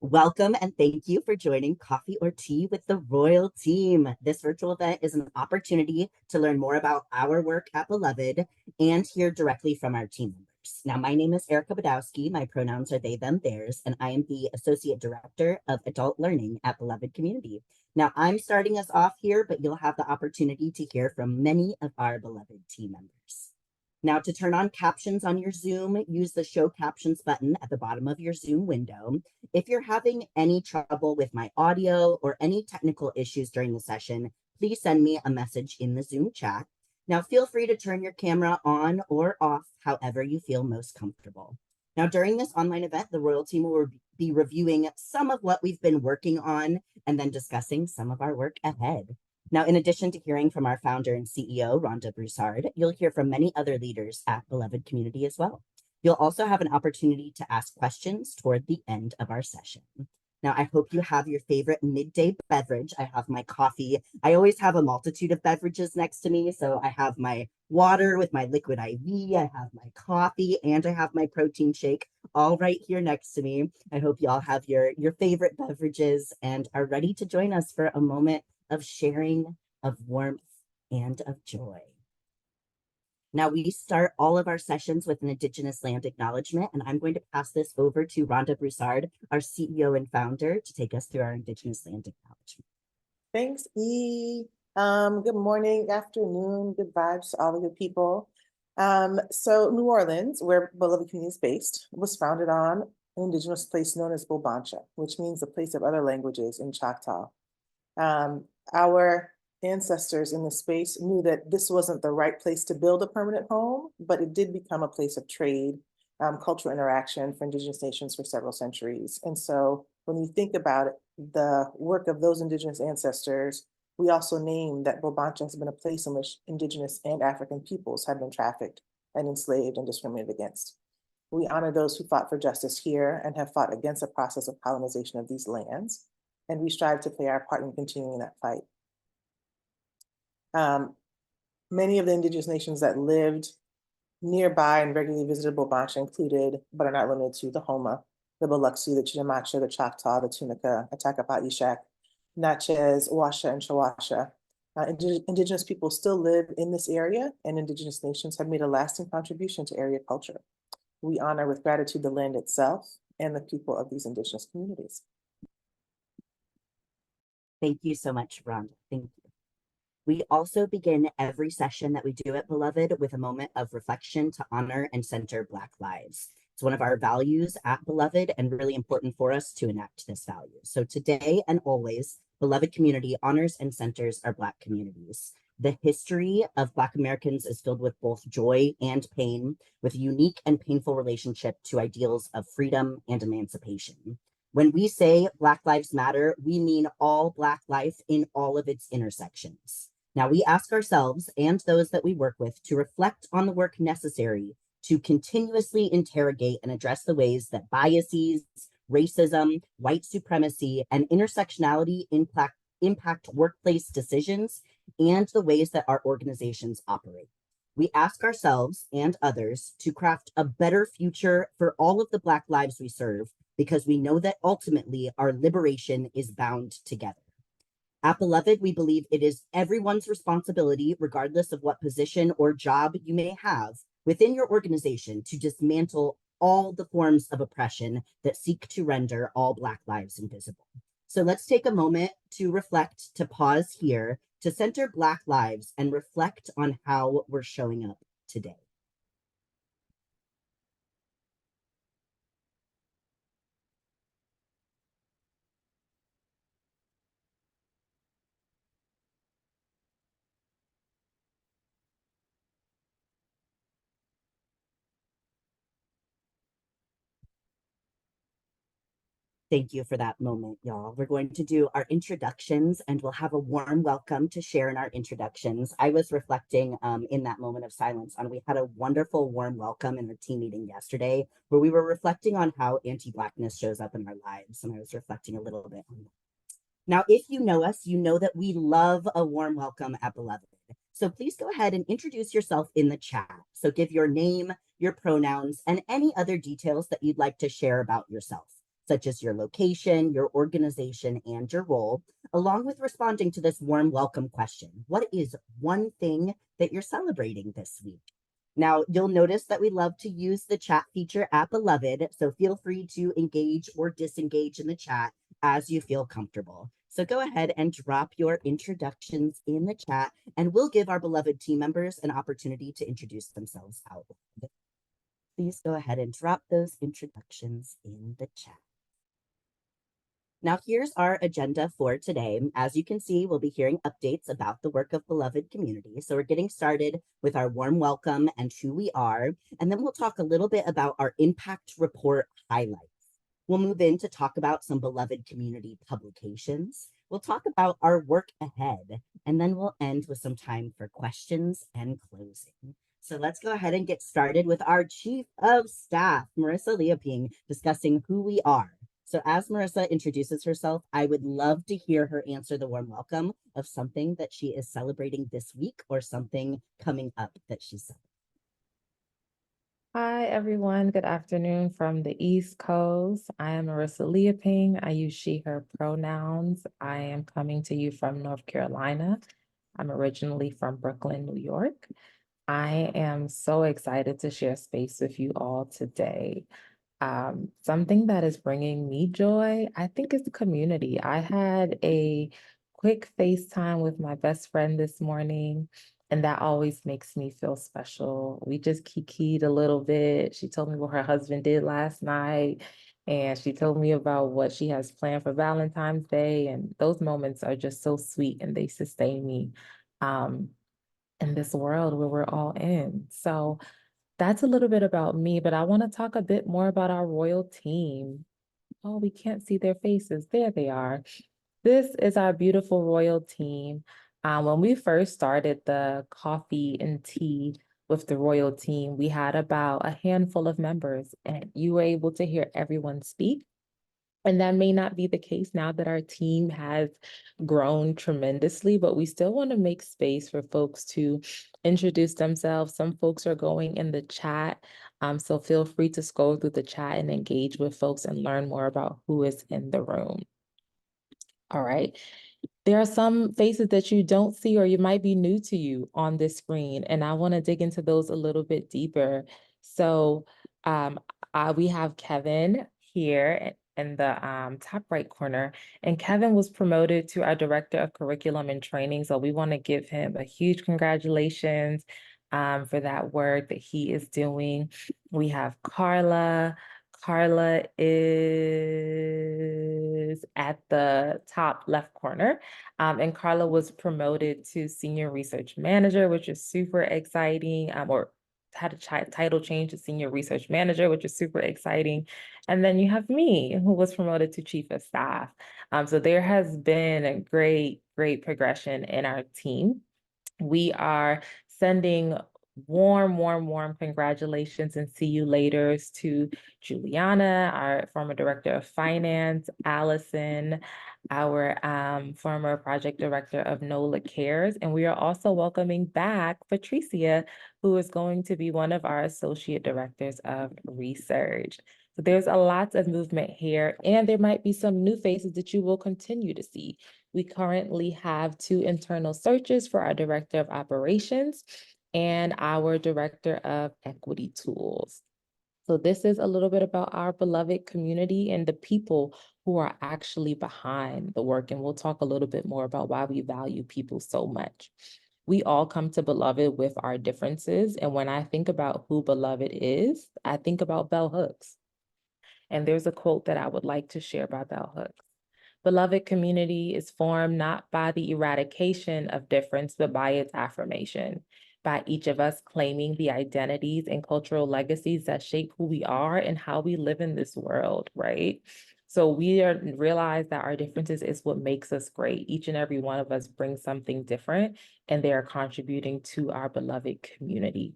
Welcome and thank you for joining Coffee or Tea with the Royal Team. This virtual event is an opportunity to learn more about our work at Beloved and hear directly from our team members. Now, my name is Erica Badowski. My pronouns are they, them, theirs, and I am the Associate Director of Adult Learning at Beloved Community. Now, I'm starting us off here, but you'll have the opportunity to hear from many of our beloved team members. Now, to turn on captions on your Zoom, use the Show Captions button at the bottom of your Zoom window. If you're having any trouble with my audio or any technical issues during the session, please send me a message in the Zoom chat. Now, feel free to turn your camera on or off however you feel most comfortable. Now, during this online event, the Royal Team will be reviewing some of what we've been working on and then discussing some of our work ahead. Now, in addition to hearing from our founder and CEO, Rhonda Broussard, you'll hear from many other leaders at Beloved Community as well. You'll also have an opportunity to ask questions toward the end of our session. Now, I hope you have your favorite midday beverage. I have my coffee. I always have a multitude of beverages next to me. So I have my water with my liquid IV, I have my coffee, and I have my protein shake all right here next to me. I hope you all have your favorite beverages and are ready to join us for a moment of sharing, of warmth, and of joy. Now, we start all of our sessions with an Indigenous land acknowledgement, and I'm going to pass this over to Rhonda Broussard, our CEO and founder, to take us through our Indigenous land acknowledgement. Thanks, E. Good morning, afternoon, good vibes to all of the people. So New Orleans, where Beloved Community is based, was founded on an Indigenous place known as Bobancha, which means the place of other languages in Choctaw. Our ancestors in the space knew that this wasn't the right place to build a permanent home, but it did become a place of trade, cultural interaction for Indigenous nations for several centuries. And so when you think about it, the work of those Indigenous ancestors, we also name that Bobancha has been a place in which Indigenous and African peoples have been trafficked and enslaved and discriminated against. We honor those who fought for justice here and have fought against the process of colonization of these lands, and we strive to play our part in continuing that fight. Many of the Indigenous nations that lived nearby and regularly visited Bobancha included, but are not limited to, the Homa, the Biloxi, the Chitimacha, the Choctaw, the Tunica, Attakapat, Ishak, Natchez, Washa, and Chawasha. Indigenous people still live in this area, and Indigenous nations have made a lasting contribution to area culture. We honor with gratitude the land itself and the people of these Indigenous communities. Thank you so much, Rhonda. Thank you. We also begin every session that we do at Beloved with a moment of reflection to honor and center Black lives. It's one of our values at Beloved and really important for us to enact this value. So today and always, Beloved Community honors and centers our Black communities. The history of Black Americans is filled with both joy and pain, with a unique and painful relationship to ideals of freedom and emancipation. When we say Black Lives Matter, we mean all Black life in all of its intersections. Now, we ask ourselves and those that we work with to reflect on the work necessary to continuously interrogate and address the ways that biases, racism, white supremacy, and intersectionality impact workplace decisions and the ways that our organizations operate. We ask ourselves and others to craft a better future for all of the Black lives we serve, because we know that ultimately our liberation is bound together. At Beloved, we believe it is everyone's responsibility, regardless of what position or job you may have within your organization, to dismantle all the forms of oppression that seek to render all Black lives invisible. So let's take a moment to reflect, to pause here, to center Black lives and reflect on how we're showing up today. Thank you for that moment, y'all. We're going to do our introductions and we'll have a warm welcome to share in our introductions. I was reflecting in that moment of silence on we had a wonderful warm welcome in our team meeting yesterday where we were reflecting on how anti-Blackness shows up in our lives. And I was reflecting a little bit on that. Now, if you know us, you know that we love a warm welcome at Beloved. So please go ahead and introduce yourself in the chat. So give your name, your pronouns, and any other details that you'd like to share about yourself. such as your location, your organization, and your role, along with responding to this warm welcome question. What is one thing that you're celebrating this week? Now, you'll notice that we love to use the chat feature at Beloved, so feel free to engage or disengage in the chat as you feel comfortable. So go ahead and drop your introductions in the chat, and we'll give our beloved team members an opportunity to introduce themselves out loud. Please go ahead and drop those introductions in the chat. Now, here's our agenda for today. As you can see, we'll be hearing updates about the work of Beloved Community. So we're getting started with our warm welcome and who we are, and then we'll talk a little bit about our impact report highlights. We'll move in to talk about some Beloved Community publications. We'll talk about our work ahead, and then we'll end with some time for questions and closing. So let's go ahead and get started with our Chief of Staff, Marissa Leoping, discussing who we are. So as Marissa introduces herself, I would love to hear her answer the warm welcome of something that she is celebrating this week or something coming up that she's celebrating. Hi, everyone. Good afternoon from the East Coast. I am Marissa Leoping. I use she, her pronouns. I am coming to you from North Carolina. I'm originally from Brooklyn, New York. I am so excited to share space with you all today. Something that is bringing me joy, I think, is the community. I had a quick FaceTime with my best friend this morning, and that always makes me feel special. We just kikied a little bit. She told me what her husband did last night, and she told me about what she has planned for Valentine's Day. And those moments are just so sweet, and they sustain me in this world where we're all in. So that's a little bit about me, but I want to talk a bit more about our royal team. Oh, we can't see their faces. There they are. This is our beautiful royal team. When we first started the coffee and tea with the royal team, we had about a handful of members, and you were able to hear everyone speak. And that may not be the case now that our team has grown tremendously, but we still want to make space for folks to introduce themselves. Some folks are going in the chat, so feel free to scroll through the chat and engage with folks and learn more about who is in the room. All right. There are some faces that you don't see or you might be new to you on this screen, and I want to dig into those a little bit deeper. So we have Kevin here in the top right corner, and Kevin was promoted to our Director of Curriculum and Training. So we want to give him a huge congratulations for that work that he is doing. We have Carla. Carla is at the top left corner, and Carla was promoted to Senior Research Manager, which is super exciting, or had a title change to Senior Research Manager, which is super exciting. And then you have me, who was promoted to Chief of Staff. So there has been a great progression in our team. We are sending warm congratulations and see you laters to Juliana, our former Director of Finance, Allison, our former Project Director of NOLA Cares, and we are also welcoming back Patricia, who is going to be one of our Associate Directors of Research. So there's a lot of movement here, and there might be some new faces that you will continue to see. We currently have 2 internal searches for our Director of Operations and our Director of Equity Tools. So this is a little bit about our beloved community and the people who are actually behind the work. And we'll talk a little bit more about why we value people so much. We all come to Beloved with our differences. And when I think about who Beloved is, I think about Bell Hooks. And there's a quote that I would like to share by Bell Hooks. Beloved community is formed not by the eradication of difference, but by its affirmation, by each of us claiming the identities and cultural legacies that shape who we are and how we live in this world, right? So we realize that our differences is what makes us great. Each and every one of us brings something different, and they are contributing to our beloved community.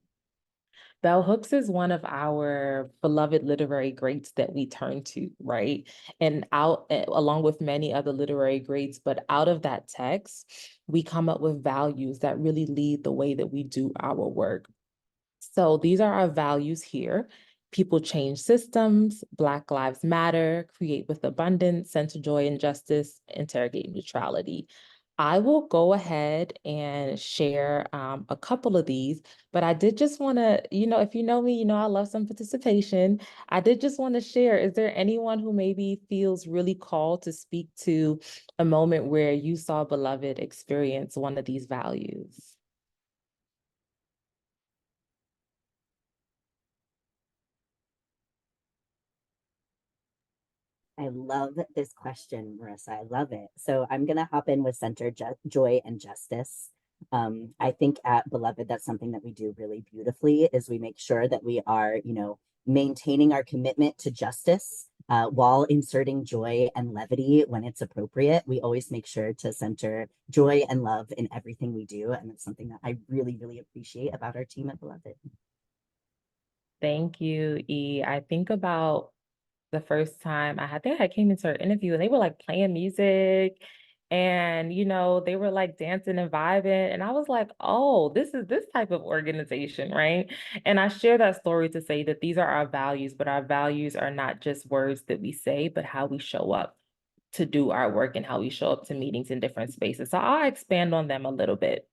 Bell Hooks is one of our beloved literary greats that we turn to, right? And along with many other literary greats, but out of that text, we come up with values that really lead the way that we do our work. So these are our values here. People Change Systems, Black Lives Matter, Create with Abundance, Center Joy and Justice, Interrogate Neutrality. I will go ahead and share a couple of these, but I did just want to, if you know me, I love some participation. I did just want to share, is there anyone who maybe feels really called to speak to a moment where you saw Beloved experience one of these values? I love this question, Marissa. I love it. So I'm going to hop in with Center Joy and Justice. I think at Beloved, that's something that we do really beautifully is we make sure that we are, maintaining our commitment to justice while inserting joy and levity when it's appropriate. We always make sure to center joy and love in everything we do. And it's something that I really, really appreciate about our team at Beloved. Thank you, E. I think about the first time I think I came into her interview and they were like playing music and they were like dancing and vibing, and I was like, oh, this is this type of organization, right? And I share that story to say that these are our values, but our values are not just words that we say, but how we show up to do our work and how we show up to meetings in different spaces. So I'll expand on them a little bit.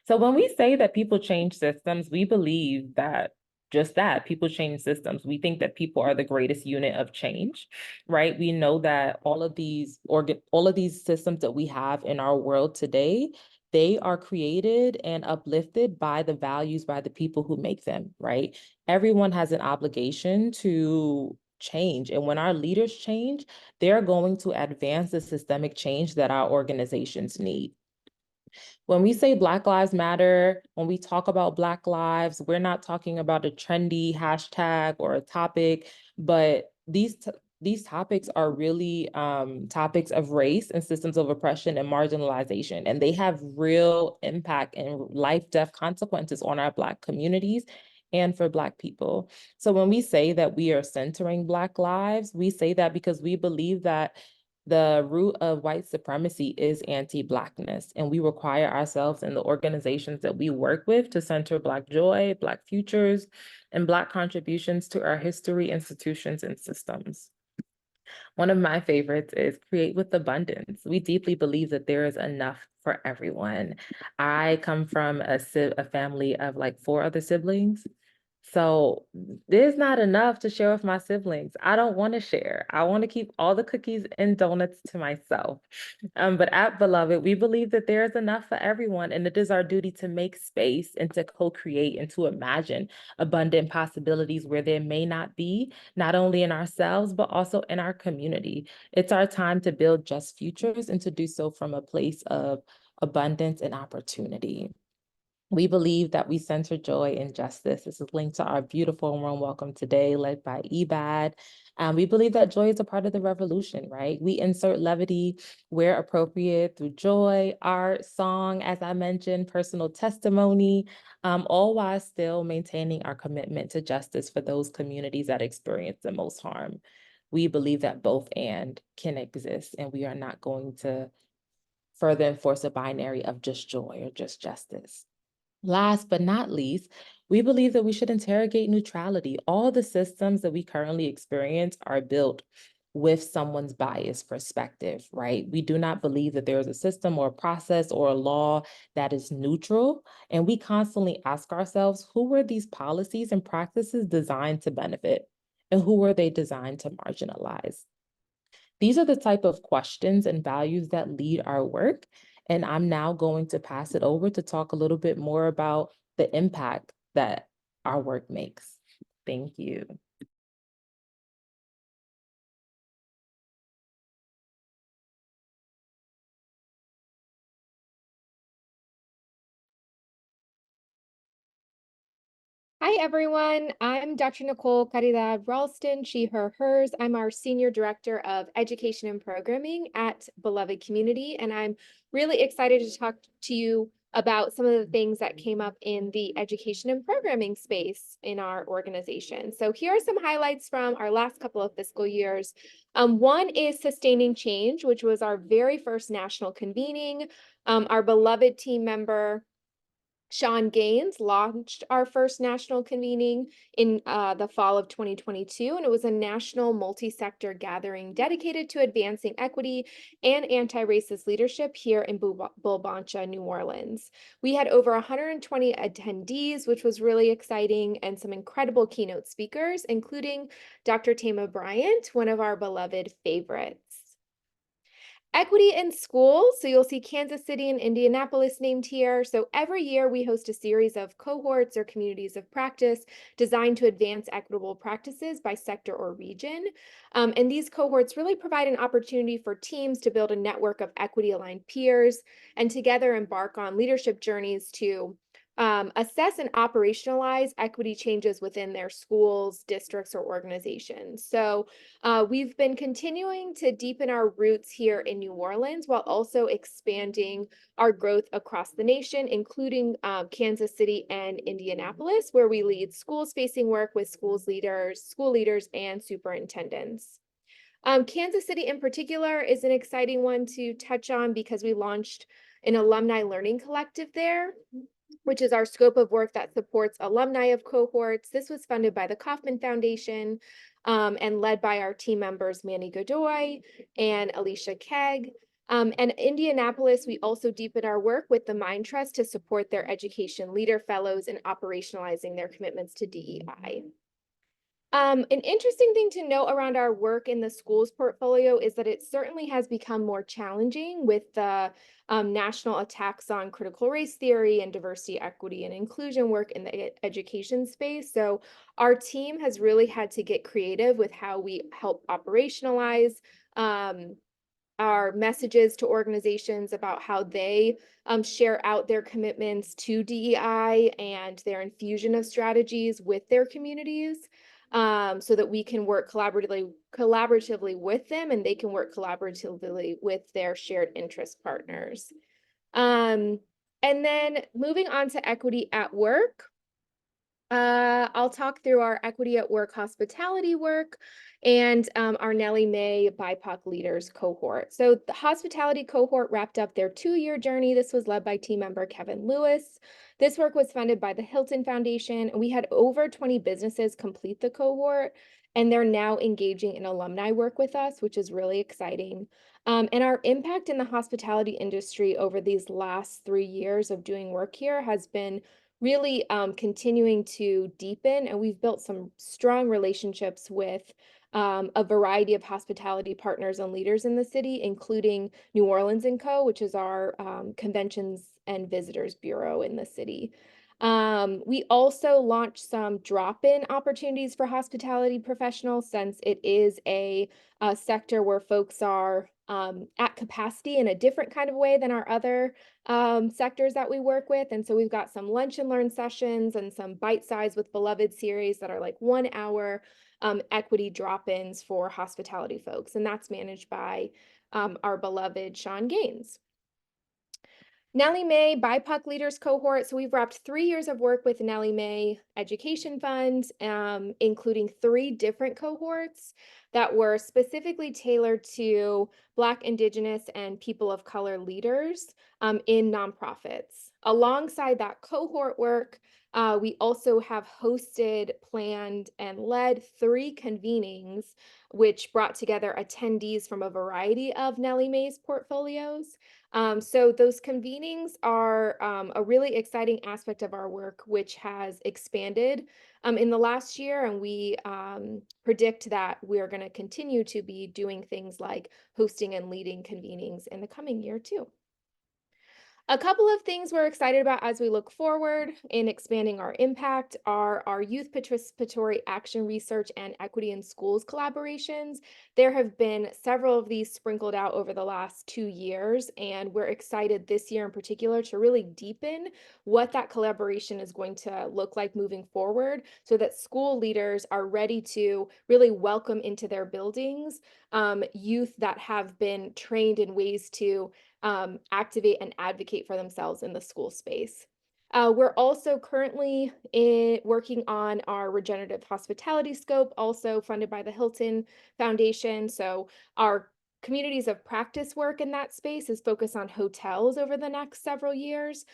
So when we say that people change systems, we believe that just that people change systems. We think that people are the greatest unit of change, right? We know that all of these systems that we have in our world today, they are created and uplifted by the values, by the people who make them, right? Everyone has an obligation to change. And when our leaders change, they're going to advance the systemic change that our organizations need. When we say Black Lives Matter, when we talk about Black lives, we're not talking about a trendy hashtag or a topic, but these topics are really topics of race and systems of oppression and marginalization, and they have real impact and life-death consequences on our Black communities and for Black people. So when we say that we are centering Black lives, we say that because we believe that the root of white supremacy is anti-Blackness, and we require ourselves and the organizations that we work with to center Black joy, Black futures, and Black contributions to our history, institutions, and systems. One of my favorites is Create with Abundance. We deeply believe that there is enough for everyone. I come from a family of like 4 other siblings. So there's not enough to share with my siblings. I don't want to share. I want to keep all the cookies and donuts to myself. But at Beloved, we believe that there is enough for everyone, and it is our duty to make space and to co-create and to imagine abundant possibilities where there may not be, not only in ourselves, but also in our community. It's our time to build just futures and to do so from a place of abundance and opportunity. We believe that we center joy and justice. This is linked to our beautiful warm welcome today, led by EBAD. We believe that joy is a part of the revolution, right? We insert levity where appropriate through joy, art, song, as I mentioned, personal testimony, all while still maintaining our commitment to justice for those communities that experience the most harm. We believe that both and can exist, and we are not going to further enforce a binary of just joy or just justice. Last but not least, we believe that we should interrogate neutrality. All the systems that we currently experience are built with someone's biased perspective, right? We do not believe that there is a system or a process or a law that is neutral. And we constantly ask ourselves, who were these policies and practices designed to benefit? And who were they designed to marginalize? These are the type of questions and values that lead our work. And I'm now going to pass it over to talk a little bit more about the impact that our work makes. Thank you. Hi, everyone. I'm Dr. Nicole Caridad Ralston, she, her, hers. I'm our Senior Director of Education and Programming at Beloved Community, and I'm really excited to talk to you about some of the things that came up in the education and programming space in our organization. So here are some highlights from our last couple of fiscal years. One is Sustaining Change, which was our very first national convening. Our beloved team member, Sean Gaines launched our first national convening in the fall of 2022, and it was a national multi-sector gathering dedicated to advancing equity and anti-racist leadership here in Bulbancha, New Orleans. We had over 120 attendees, which was really exciting, and some incredible keynote speakers, including Dr. Tama Bryant, one of our beloved favorites. Equity in schools. So you'll see Kansas City and Indianapolis named here. So every year we host a series of cohorts or communities of practice designed to advance equitable practices by sector or region. And these cohorts really provide an opportunity for teams to build a network of equity-aligned peers and together embark on leadership journeys to assess and operationalize equity changes within their schools, districts, or organizations. So we've been continuing to deepen our roots here in New Orleans while also expanding our growth across the nation, including Kansas City and Indianapolis, where we lead schools-facing work with school leaders, and superintendents. Kansas City in particular is an exciting one to touch on because we launched an alumni learning collective there, which is our scope of work that supports alumni of cohorts. This was funded by the Kauffman Foundation and led by our team members, Manny Godoy and Alicia Kegg. And Indianapolis, we also deepen our work with the Mind Trust to support their education leader fellows in operationalizing their commitments to DEI. An interesting thing to note around our work in the schools portfolio is that it certainly has become more challenging with the national attacks on critical race theory and diversity, equity, and inclusion work in the education space. So our team has really had to get creative with how we help operationalize our messages to organizations about how they share out their commitments to DEI and their infusion of strategies with their communities. So that we can work collaboratively with them and they can work collaboratively with their shared interest partners. And then moving on to equity at work. I'll talk through our equity at work hospitality work and our Nellie Mae BIPOC leaders cohort. So the hospitality cohort wrapped up their 2-year journey. This was led by team member Kevin Lewis. This work was funded by the Hilton Foundation, and we had over 20 businesses complete the cohort, and they're now engaging in alumni work with us, which is really exciting. And our impact in the hospitality industry over these last 3 years of doing work here has been really continuing to deepen, and we've built some strong relationships with a variety of hospitality partners and leaders in the city, including New Orleans & Co., which is our conventions and visitors bureau in the city. We also launched some drop-in opportunities for hospitality professionals, since it is a sector where folks are at capacity in a different kind of way than our other sectors that we work with. And so we've got some lunch and learn sessions and some bite size with beloved series that are like 1 hour equity drop-ins for hospitality folks. And that's managed by our beloved Sean Gaines. Nellie Mae BIPOC Leaders Cohort. So we've wrapped 3 years of work with Nellie Mae Education Fund, including 3 different cohorts that were specifically tailored to Black, Indigenous, and people of color leaders in nonprofits. Alongside that cohort work, we also have hosted, planned, and led 3 convenings, which brought together attendees from a variety of Nellie Mae's portfolios. So those convenings are a really exciting aspect of our work, which has expanded in the last year, and we predict that we're going to continue to be doing things like hosting and leading convenings in the coming year too. A couple of things we're excited about as we look forward in expanding our impact are our youth participatory action research and equity in schools collaborations. There have been several of these sprinkled out over the last 2 years, and we're excited this year in particular to really deepen what that collaboration is going to look like moving forward, so that school leaders are ready to really welcome into their buildings youth that have been trained in ways to activate and advocate for themselves in the school space. We're also currently working on our regenerative hospitality scope, also funded by the Hilton Foundation. So our communities of practice work in that space is focused on hotels over the next several years.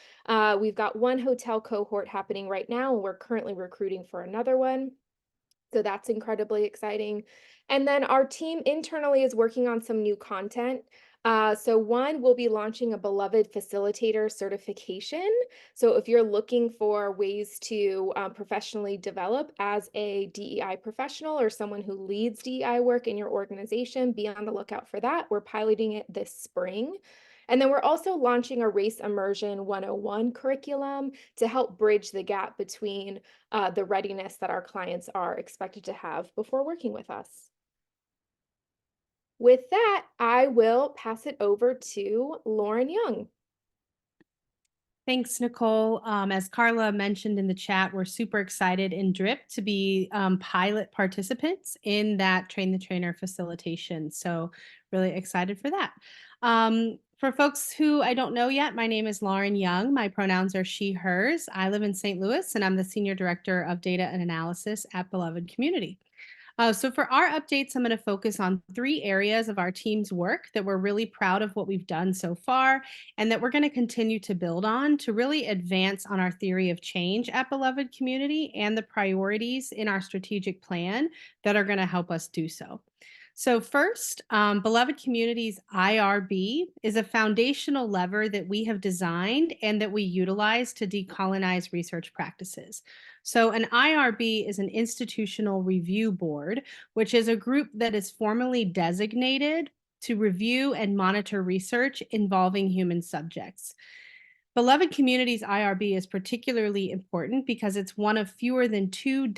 We've got one hotel cohort happening right now, and we're currently recruiting for another one. So that's incredibly exciting. And then our team internally is working on some new content. So one, we'll be launching a Beloved Facilitator certification. So if you're looking for ways to professionally develop as a DEI professional or someone who leads DEI work in your organization, be on the lookout for that. We're piloting it this spring. And then we're also launching a Race Immersion 101 curriculum to help bridge the gap between the readiness that our clients are expected to have before working with us. With that, I will pass it over to Lauren Young. Thanks, Nicole. As Carla mentioned in the chat, we're super excited in DRIP to be pilot participants in that Train the Trainer facilitation. So really excited for that. For folks who I don't know yet, my name is Lauren Young. My pronouns are she, hers. I live in St. Louis, and I'm the Senior Director of Data and Analysis at Beloved Community. So for our updates, I'm going to focus on 3 areas of our team's work that we're really proud of what we've done so far and that we're going to continue to build on to really advance on our theory of change at Beloved Community and the priorities in our strategic plan that are going to help us do so. So first, Beloved Community's IRB is a foundational lever that we have designed and that we utilize to decolonize research practices. So an IRB is an institutional review board, which is a group that is formally designated to review and monitor research involving human subjects. Beloved Community's IRB is particularly important because it's one of fewer than 24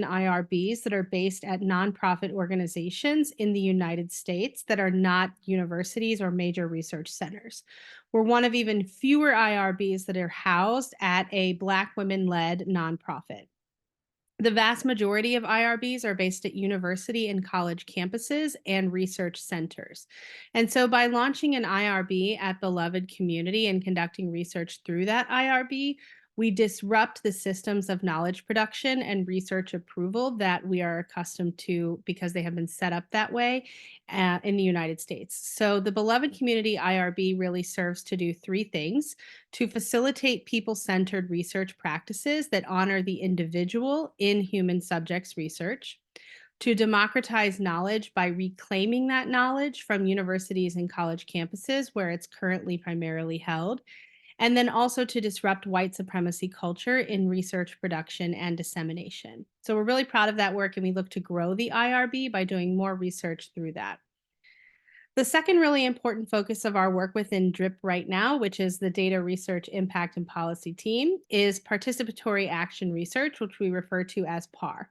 IRBs that are based at nonprofit organizations in the United States that are not universities or major research centers. We're one of even fewer IRBs that are housed at a Black women-led nonprofit. The vast majority of IRBs are based at university and college campuses and research centers. And so by launching an IRB at Beloved Community and conducting research through that IRB, we disrupt the systems of knowledge production and research approval that we are accustomed to because they have been set up that way in the United States. So the Beloved Community IRB really serves to do 3 things: to facilitate people-centered research practices that honor the individual in human subjects research, to democratize knowledge by reclaiming that knowledge from universities and college campuses where it's currently primarily held, and then also to disrupt white supremacy culture in research production and dissemination. So we're really proud of that work, and we look to grow the IRB by doing more research through that. The second really important focus of our work within DRIP right now, which is the Data Research Impact and Policy Team, is Participatory Action Research, which we refer to as PAR.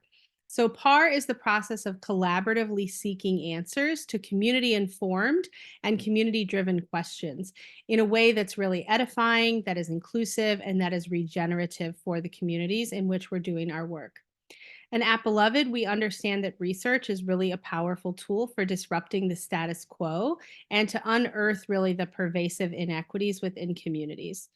So PAR is the process of collaboratively seeking answers to community-informed and community-driven questions in a way that's really edifying, that is inclusive, and that is regenerative for the communities in which we're doing our work. And at Beloved, we understand that research is really a powerful tool for disrupting the status quo and to unearth really the pervasive inequities within communities.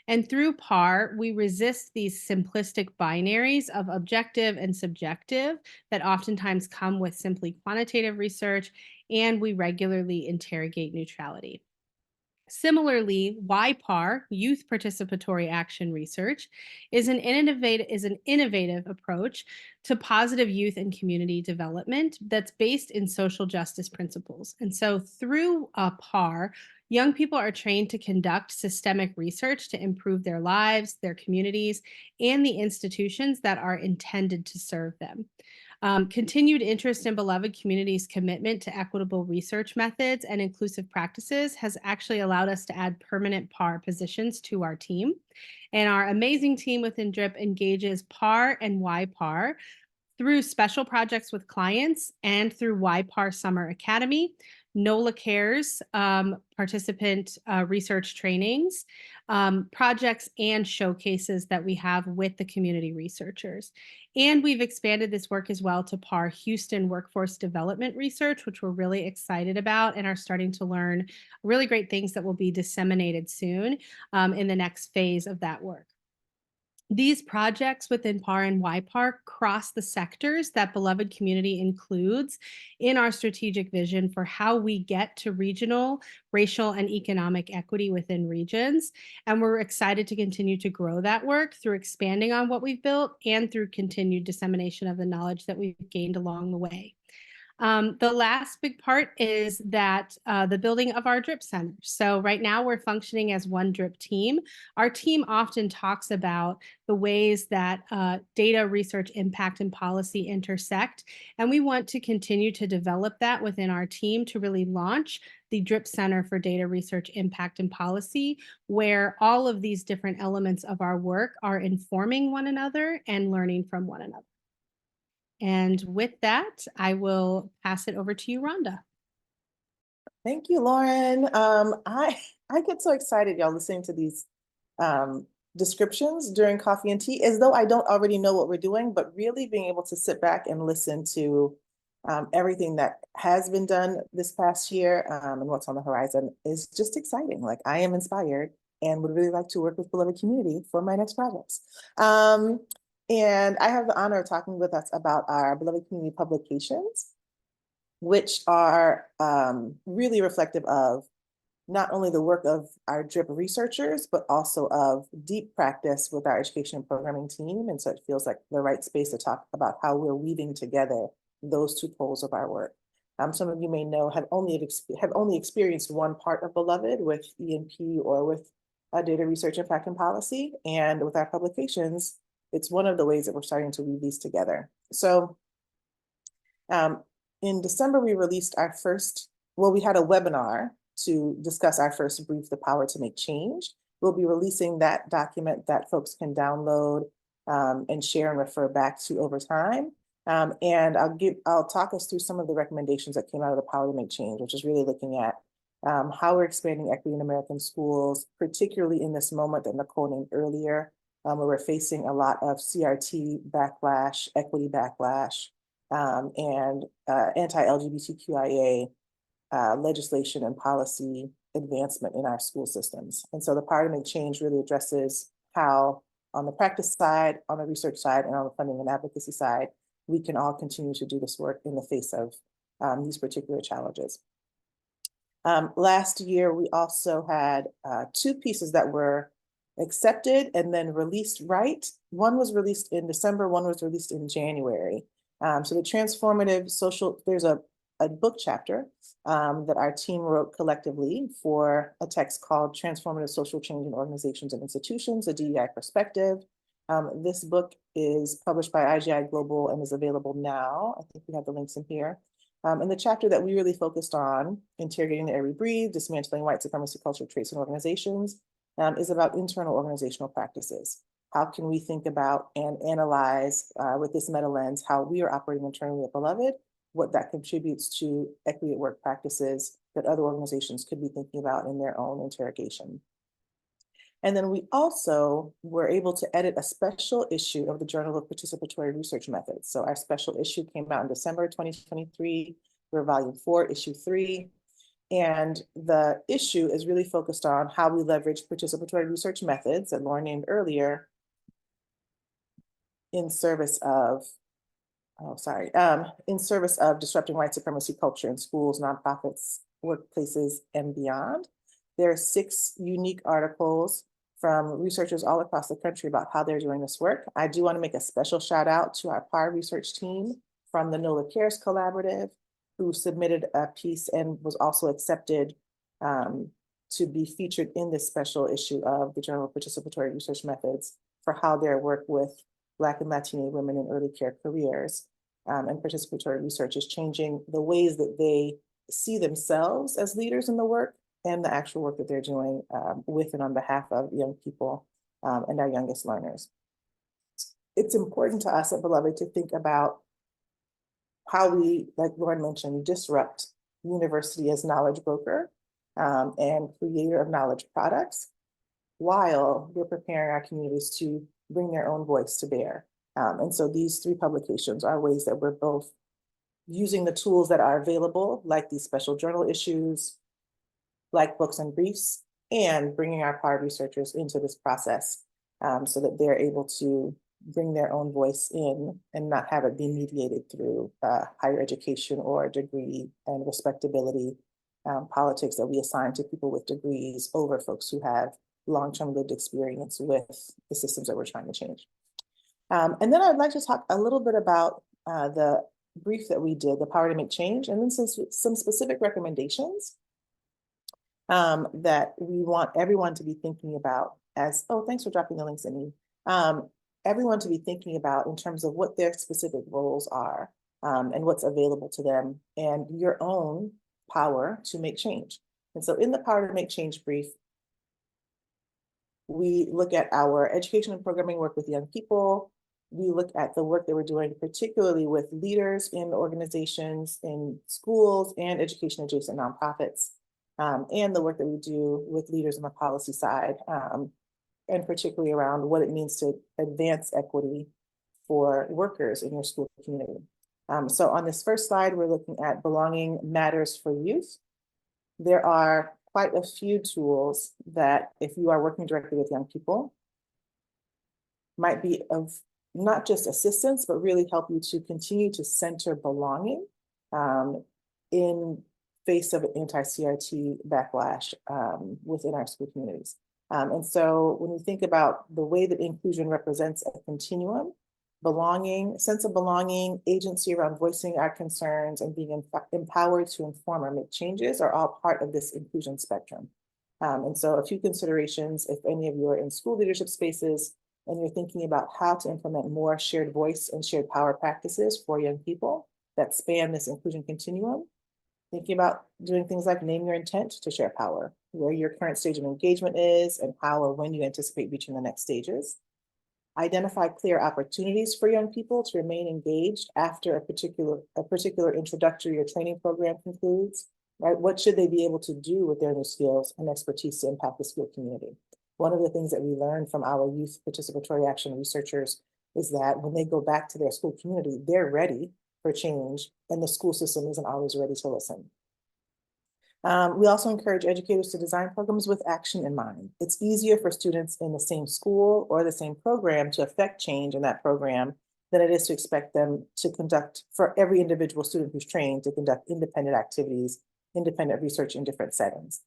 And through PAR, we resist these simplistic binaries of objective and subjective that oftentimes come with simply quantitative research, and we regularly interrogate neutrality. Similarly, YPAR, Youth Participatory Action Research, is an innovative approach to positive youth and community development that's based in social justice principles. And so through PAR, young people are trained to conduct systemic research to improve their lives, their communities, and the institutions that are intended to serve them. Continued interest in Beloved Community's commitment to equitable research methods and inclusive practices has actually allowed us to add permanent PAR positions to our team. And our amazing team within DRIP engages PAR and YPAR through special projects with clients and through YPAR Summer Academy, NOLA Cares participant research trainings, projects and showcases that we have with the community researchers. And we've expanded this work as well to PAR Houston Workforce Development Research, which we're really excited about and are starting to learn really great things that will be disseminated soon in the next phase of that work. These projects within PAR and YPAR cross the sectors that Beloved Community includes in our strategic vision for how we get to regional, racial, and economic equity within regions. And we're excited to continue to grow that work through expanding on what we've built and through continued dissemination of the knowledge that we've gained along the way. The last big part is that the building of our DRIP Center. So right now we're functioning as one DRIP team. Our team often talks about the ways that data, research, impact, and policy intersect. And we want to continue to develop that within our team to really launch the DRIP Center for Data Research, Impact, and Policy, where all of these different elements of our work are informing one another and learning from one another. And with that, I will pass it over to you, Rhonda. Thank you, Lauren. I get so excited, y'all, listening to these descriptions during coffee and tea, as though I don't already know what we're doing, but really being able to sit back and listen to everything that has been done this past year and what's on the horizon is just exciting. Like, I am inspired and would really like to work with Beloved Community for my next projects. And I have the honor of talking with us about our Beloved Community publications, which are really reflective of not only the work of our DRIP researchers, but also of deep practice with our education and programming team. And so it feels like the right space to talk about how we're weaving together those two poles of our work. Some of you may know have only experienced one part of Beloved with E&P or with data research, impact, and policy. And with our publications, it's one of the ways that we're starting to weave these together. So in December, we released our first, well, we had a webinar to discuss our first brief, The Power to Make Change. We'll be releasing that document that folks can download and share and refer back to over time. And I'll talk us through some of the recommendations that came out of The Power to Make Change, which is really looking at how we're expanding equity in American schools, particularly in this moment that Nicole named earlier, where we're facing a lot of CRT backlash, equity backlash, and anti-LGBTQIA legislation and policy advancement in our school systems. And so The Power to Make Change really addresses how, on the practice side, on the research side, and on the funding and advocacy side, we can all continue to do this work in the face of these particular challenges. Last year, we also had two pieces that were accepted and then released right. One was released in December, one was released in January. So the transformative social, there's a book chapter that our team wrote collectively for a text called Transformative Social Change in Organizations and Institutions, a DEI Perspective. This book is published by IGI Global and is available now. I think we have the links in here. And the chapter that we really focused on, Interrogating the Air We Breathe, Dismantling White Supremacy Culture, Traits, and Organizations, is about internal organizational practices. How can we think about and analyze with this meta lens how we are operating internally at Beloved, what that contributes to equity at work practices that other organizations could be thinking about in their own interrogation. And then we also were able to edit a special issue of the Journal of Participatory Research Methods. So our special issue came out in December 2023. We're volume 4, issue 3. And the issue is really focused on how we leverage participatory research methods that Lauren named earlier in service of, in service of disrupting white supremacy culture in schools, nonprofits, workplaces, and beyond. There are 6 unique articles from researchers all across the country about how they're doing this work. I do want to make a special shout out to our PAR research team from the NOLA Cares Collaborative, who submitted a piece and was also accepted to be featured in this special issue of the Journal of Participatory Research Methods for how their work with Black and Latina women in early care careers and participatory research is changing the ways that they see themselves as leaders in the work and the actual work that they're doing with and on behalf of young people and our youngest learners. It's important to us at Beloved to think about how we, like Lauren mentioned, disrupt university as knowledge broker and creator of knowledge products, while we're preparing our communities to bring their own voice to bear. And so these 3 publications are ways that we're both using the tools that are available, like these special journal issues, like books and briefs, and bringing our PAR researchers into this process so that they're able to bring their own voice in and not have it be mediated through higher education or degree and respectability politics that we assign to people with degrees over folks who have long-term lived experience with the systems that we're trying to change. And then I'd like to talk a little bit about the brief that we did, the Power to Make Change, and then some specific recommendations that we want everyone to be thinking about as, oh, thanks for dropping the links, Amy. Everyone to be thinking about in terms of what their specific roles are and what's available to them and your own power to make change. And so in the Power to Make Change brief, we look at our education and programming work with young people. We look at the work that we're doing, particularly with leaders in organizations, in schools and education adjacent nonprofits, and the work that we do with leaders on the policy side, and particularly around what it means to advance equity for workers in your school community. So on this first slide, we're looking at Belonging Matters for Youth. There are quite a few tools that, if you are working directly with young people, might be of not just assistance, but really help you to continue to center belonging in face of anti-CRT backlash within our school communities. And so when we think about the way that inclusion represents a continuum, belonging, sense of belonging, agency around voicing our concerns and being empowered to inform or make changes are all part of this inclusion spectrum. And so a few considerations, if any of you are in school leadership spaces and you're thinking about how to implement more shared voice and shared power practices for young people that span this inclusion continuum, thinking about doing things like name your intent to share power, where your current stage of engagement is and how or when you anticipate reaching the next stages. Identify clear opportunities for young people to remain engaged after a particular introductory or training program concludes, right? What should they be able to do with their new skills and expertise to impact the school community? One of the things that we learned from our youth participatory action researchers is that when they go back to their school community, they're ready for change and the school system isn't always ready to listen. We also encourage educators to design programs with action in mind. It's easier for students in the same school or the same program to affect change in that program than it is to expect them to conduct, for every individual student who's trained, to conduct independent activities, independent research in different settings.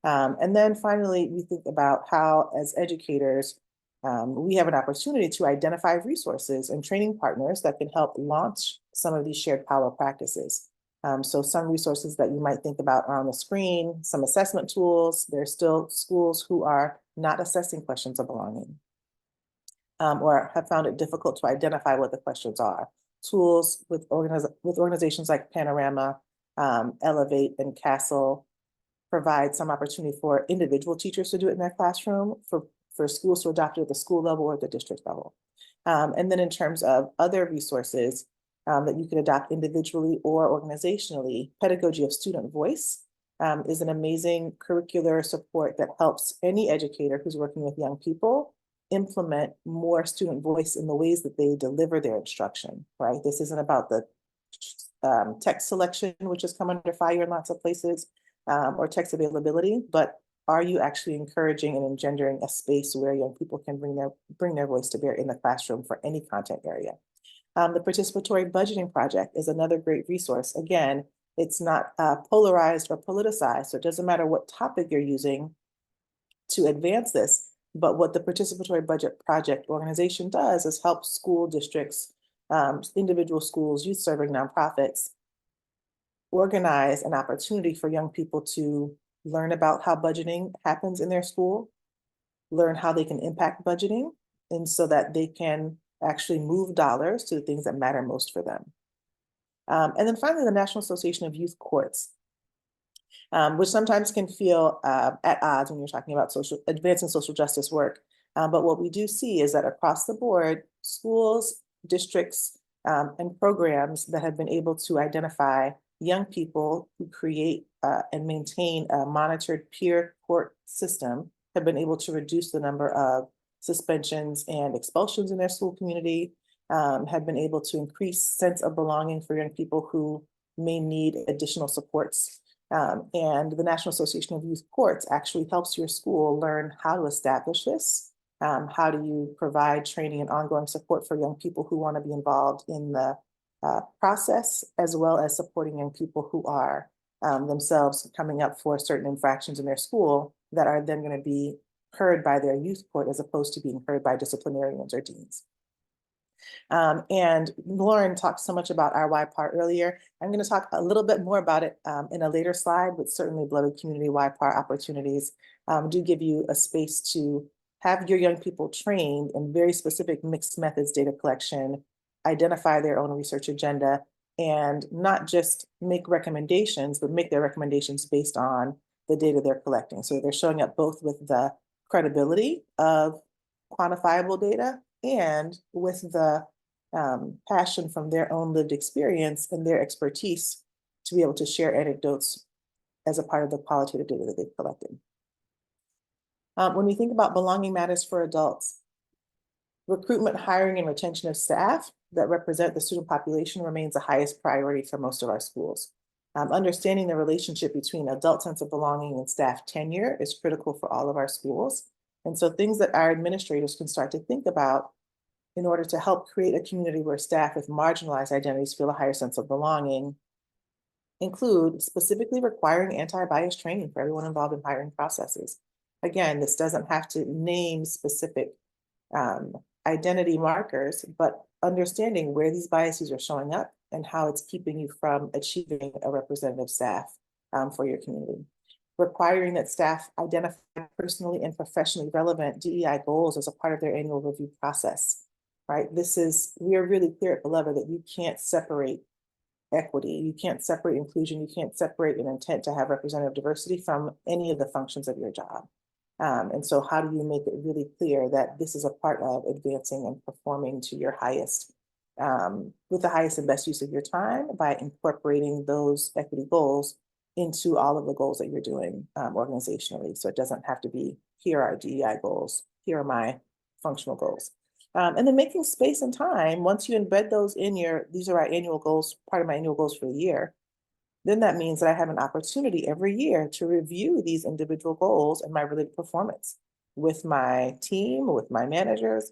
And then finally, we think about how, as educators, we have an opportunity to identify resources and training partners that can help launch some of these shared power practices. So some resources that you might think about are on the screen, some assessment tools. There's still schools who are not assessing questions of belonging or have found it difficult to identify what the questions are. Tools with organizations like Panorama, Elevate, and Castle provide some opportunity for individual teachers to do it in their classroom, for schools to adopt it at the school level or the district level. And then in terms of other resources that you can adopt individually or organizationally, Pedagogy of Student Voice is an amazing curricular support that helps any educator who's working with young people implement more student voice in the ways that they deliver their instruction, right? This isn't about the text selection, which has come under fire in lots of places, or text availability, but are you actually encouraging and engendering a space where young people can bring their voice to bear in the classroom for any content area? The Participatory Budgeting Project is another great resource. Again, it's not polarized or politicized, so it doesn't matter what topic you're using to advance this, but what the Participatory Budget Project organization does is help school districts, individual schools, youth-serving nonprofits, organize an opportunity for young people to learn about how budgeting happens in their school, learn how they can impact budgeting, and so that they can actually move dollars to the things that matter most for them. And then finally, the National Association of Youth Courts, which sometimes can feel at odds when you're talking about advancing social justice work. But what we do see is that across the board, schools, districts, and programs that have been able to identify young people who create and maintain a monitored peer court system have been able to reduce the number of suspensions and expulsions in their school community, have been able to increase sense of belonging for young people who may need additional supports. And the National Association of Youth Courts actually helps your school learn how to establish this How do you provide training and ongoing support for young people who want to be involved in the process, as well as supporting young people who are themselves coming up for certain infractions in their school that are then going to be heard by their youth court as opposed to being heard by disciplinarians or deans. And Lauren talked so much about our YPAR earlier. I'm going to talk a little bit more about it in a later slide, but certainly Beloved Community YPAR opportunities do give you a space to have your young people trained in very specific mixed methods data collection, identify their own research agenda, and not just make recommendations, but make their recommendations based on the data they're collecting. So they're showing up both with the credibility of quantifiable data and with the passion from their own lived experience and their expertise to be able to share anecdotes as a part of the qualitative data that they've collected. When we think about belonging matters for adults, recruitment, hiring, and retention of staff that represent the student population remains the highest priority for most of our schools. Understanding the relationship between adult sense of belonging and staff tenure is critical for all of our schools. And so things that our administrators can start to think about in order to help create a community where staff with marginalized identities feel a higher sense of belonging include specifically requiring anti-bias training for everyone involved in hiring processes. Again, this doesn't have to name specific identity markers, but understanding where these biases are showing up and how it's keeping you from achieving a representative staff for your community. Requiring that staff identify personally and professionally relevant DEI goals as a part of their annual review process, right? We are really clear at Beloved that you can't separate equity, you can't separate inclusion, you can't separate an intent to have representative diversity from any of the functions of your job. And so how do you make it really clear that this is a part of advancing and performing to your highest, with the highest and best use of your time by incorporating those equity goals into all of the goals that you're doing organizationally. So it doesn't have to be, here are DEI goals, here are my functional goals. And then making space and time, once you embed those in these are our annual goals, part of my annual goals for the year, then that means that I have an opportunity every year to review these individual goals and my related performance with my team, with my managers,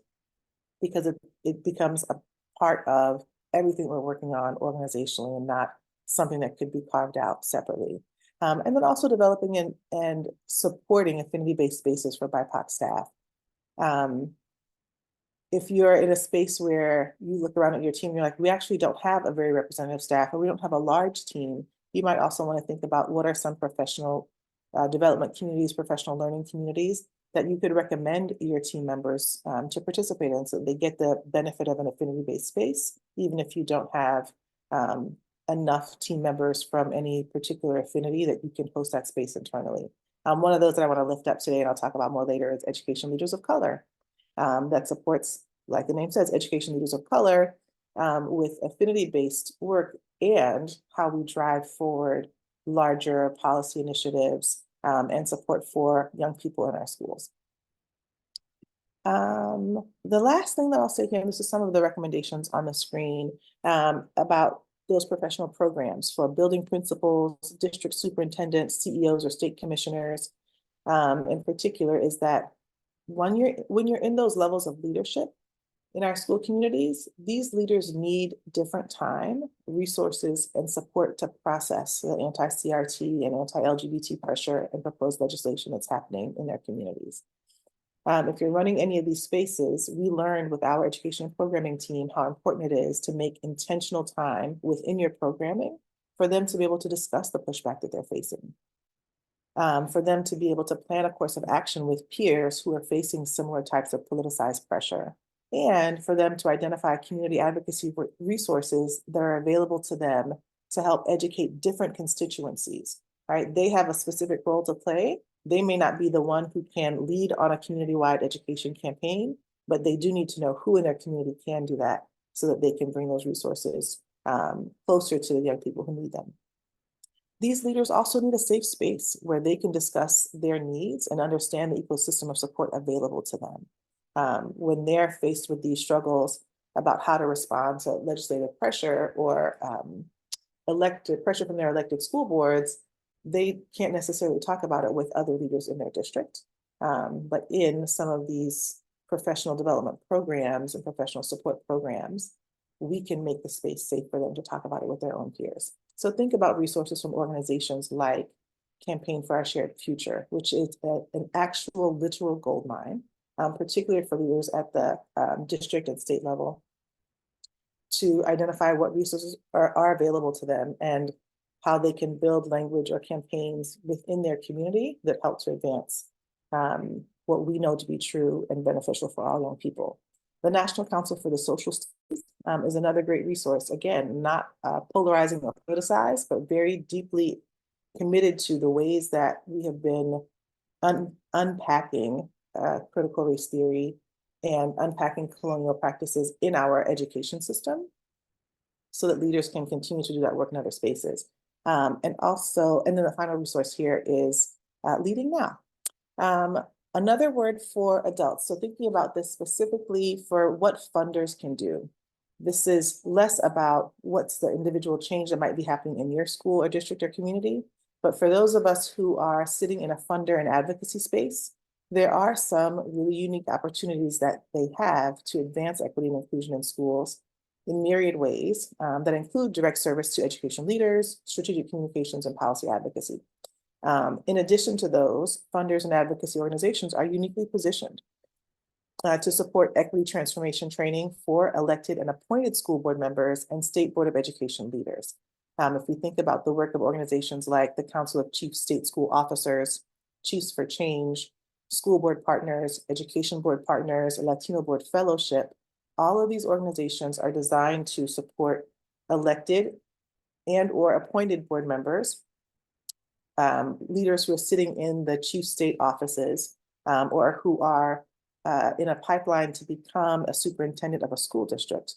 because it becomes a part of everything we're working on organizationally and not something that could be carved out separately. And then also developing and supporting affinity-based spaces for BIPOC staff. If you're in a space where you look around at your team, you're like, we actually don't have a very representative staff, or we don't have a large team, you might also want to think about what are some professional development communities, professional learning communities that you could recommend your team members to participate in so they get the benefit of an affinity-based space, even if you don't have enough team members from any particular affinity that you can host that space internally. One of those that I want to lift up today, and I'll talk about more later, is Education Leaders of Color. That supports, like the name says, education leaders of color with affinity-based work and how we drive forward larger policy initiatives and support for young people in our schools. The last thing that I'll say here, and this is some of the recommendations on the screen about those professional programs for building principals, district superintendents, CEOs, or state commissioners in particular, is that when you're in those levels of leadership in our school communities, these leaders need different time, resources, and support to process the anti-CRT and anti-LGBT pressure and proposed legislation that's happening in their communities. If you're running any of these spaces, we learned with our education and programming team how important it is to make intentional time within your programming for them to be able to discuss the pushback that they're facing. For them to be able to plan a course of action with peers who are facing similar types of politicized pressure, and for them to identify community advocacy resources that are available to them to help educate different constituencies, right? They have a specific role to play. They may not be the one who can lead on a community-wide education campaign, but they do need to know who in their community can do that so that they can bring those resources closer to the young people who need them. These leaders also need a safe space where they can discuss their needs and understand the ecosystem of support available to them. When they're faced with these struggles about how to respond to legislative pressure or elected pressure from their elected school boards, they can't necessarily talk about it with other leaders in their district. But in some of these professional development programs and professional support programs, we can make the space safe for them to talk about it with their own peers. So think about resources from organizations like Campaign for Our Shared Future, which is an actual literal goldmine, particularly for leaders at the district and state level, to identify what resources are available to them and how they can build language or campaigns within their community that help to advance what we know to be true and beneficial for all young people. The National Council for the Social Studies is another great resource. Again, not polarizing or politicized, but very deeply committed to the ways that we have been unpacking critical race theory and unpacking colonial practices in our education system so that leaders can continue to do that work in other spaces. And then the final resource here is Leading Now. Another word for adults. So thinking about this specifically for what funders can do. This is less about what's the individual change that might be happening in your school or district or community, but for those of us who are sitting in a funder and advocacy space, there are some really unique opportunities that they have to advance equity and inclusion in schools in myriad ways that include direct service to education leaders, strategic communications, and policy advocacy. In addition to those, funders and advocacy organizations are uniquely positioned to support equity transformation training for elected and appointed school board members and state board of education leaders. If we think about the work of organizations like the Council of Chief State School Officers, Chiefs for Change, School Board Partners, Education Board Partners, Latino Board Fellowship, all of these organizations are designed to support elected and or appointed board members, leaders who are sitting in the chief state offices or who are in a pipeline to become a superintendent of a school district.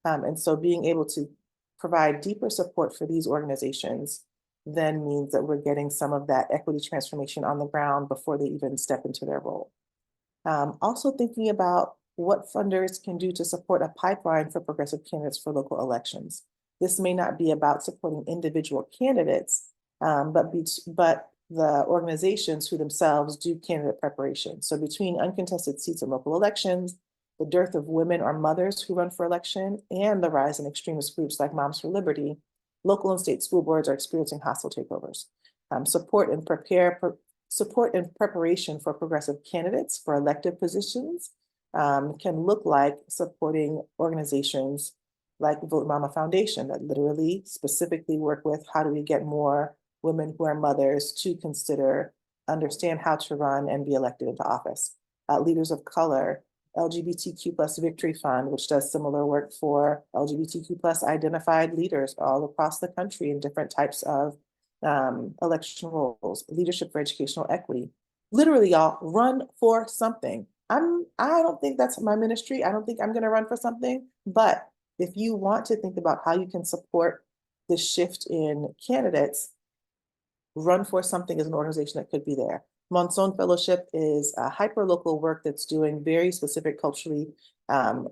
And so being able to provide deeper support for these organizations then means that we're getting some of that equity transformation on the ground before they even step into their role. Also thinking about what funders can do to support a pipeline for progressive candidates for local elections. This may not be about supporting individual candidates, but the organizations who themselves do candidate preparation. So between uncontested seats in local elections, the dearth of women or mothers who run for election, and the rise in extremist groups like Moms for Liberty, local and state school boards are experiencing hostile takeovers. Support and preparation for progressive candidates for elective positions can look like supporting organizations like Vote Mama Foundation that literally specifically work with how do we get more women who are mothers to understand how to run and be elected into office. Leaders of Color, LGBTQ+ Victory Fund, which does similar work for LGBTQ+ identified leaders all across the country in different types of election roles. Leadership for Educational Equity. Literally, y'all, run for something. I don't think that's my ministry. I don't think I'm gonna run for something, but if you want to think about how you can support the shift in candidates, Run for Something is an organization that could be there. Monson Fellowship is a hyper-local work that's doing very specific culturally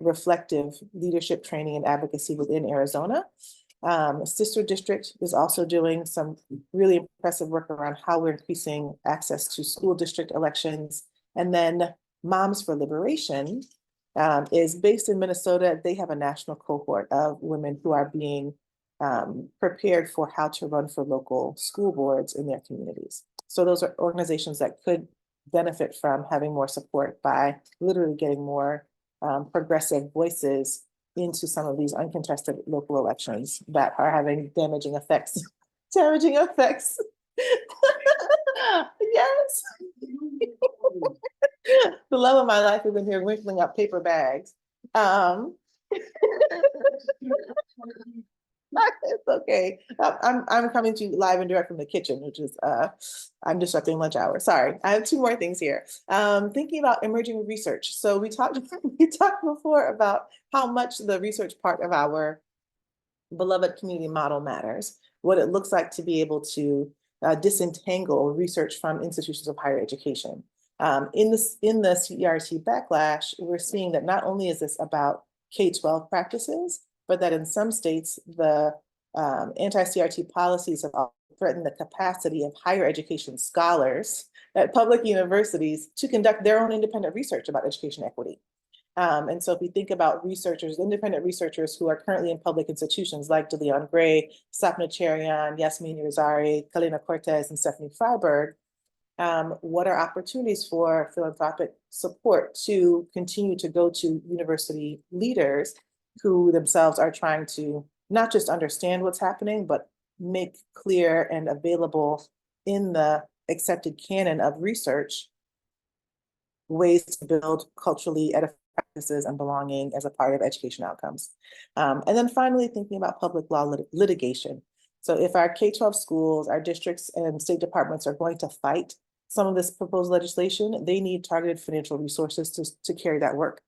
reflective leadership training and advocacy within Arizona. Sister District is also doing some really impressive work around how we're increasing access to school district elections. And then Moms for Liberation is based in Minnesota. They have a national cohort of women who are being prepared for how to run for local school boards in their communities. So those are organizations that could benefit from having more support by literally getting more progressive voices into some of these uncontested local elections that are having damaging effects. Yes. The love of my life has been here wrinkling up paper bags. It's okay. I'm coming to you live and direct from the kitchen, which is I'm disrupting lunch hour. Sorry, I have two more things here. Thinking about emerging research. So we talked before about how much the research part of our beloved community model matters. What it looks like to be able to disentangle research from institutions of higher education. In the CRT backlash, we're seeing that not only is this about K-12 practices, but that in some states, the anti-CRT policies have also threaten the capacity of higher education scholars at public universities to conduct their own independent research about education equity. And so if we think about researchers, independent researchers who are currently in public institutions like DeLeon Gray, Sapna Cherian, Yasmin Irizarry, Kalina Cortez, and Stephanie Freiberg, what are opportunities for philanthropic support to continue to go to university leaders who themselves are trying to not just understand what's happening, but make clear and available in the accepted canon of research ways to build culturally edifying practices and belonging as a part of education outcomes. And then finally, thinking about public law litigation. So if our K-12 schools, our districts and state departments are going to fight some of this proposed legislation, they need targeted financial resources to carry that work.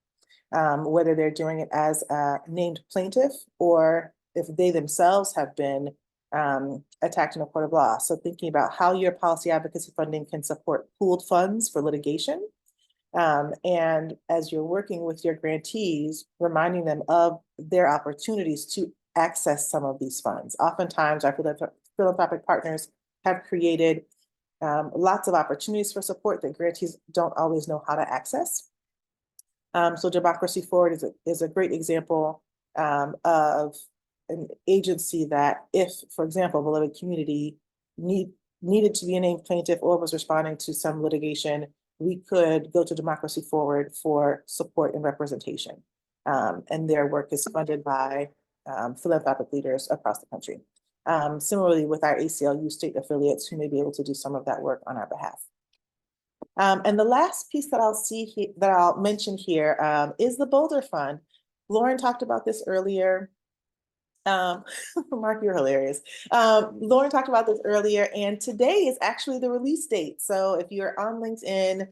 Whether they're doing it as a named plaintiff or if they themselves have been attacked in a court of law. So thinking about how your policy advocacy funding can support pooled funds for litigation. And as you're working with your grantees, reminding them of their opportunities to access some of these funds. Oftentimes, our philanthropic partners have created lots of opportunities for support that grantees don't always know how to access. So Democracy Forward is a great example of an agency that if, for example, Beloved Community needed to be a named plaintiff or was responding to some litigation, we could go to Democracy Forward for support and representation. And their work is funded by philanthropic leaders across the country. Similarly with our ACLU state affiliates who may be able to do some of that work on our behalf. And the last piece that I'll mention here is the Boulder Fund. Lauren talked about this earlier. Mark, you're hilarious. Lauren talked about this earlier, and today is actually the release date. So if you're on LinkedIn,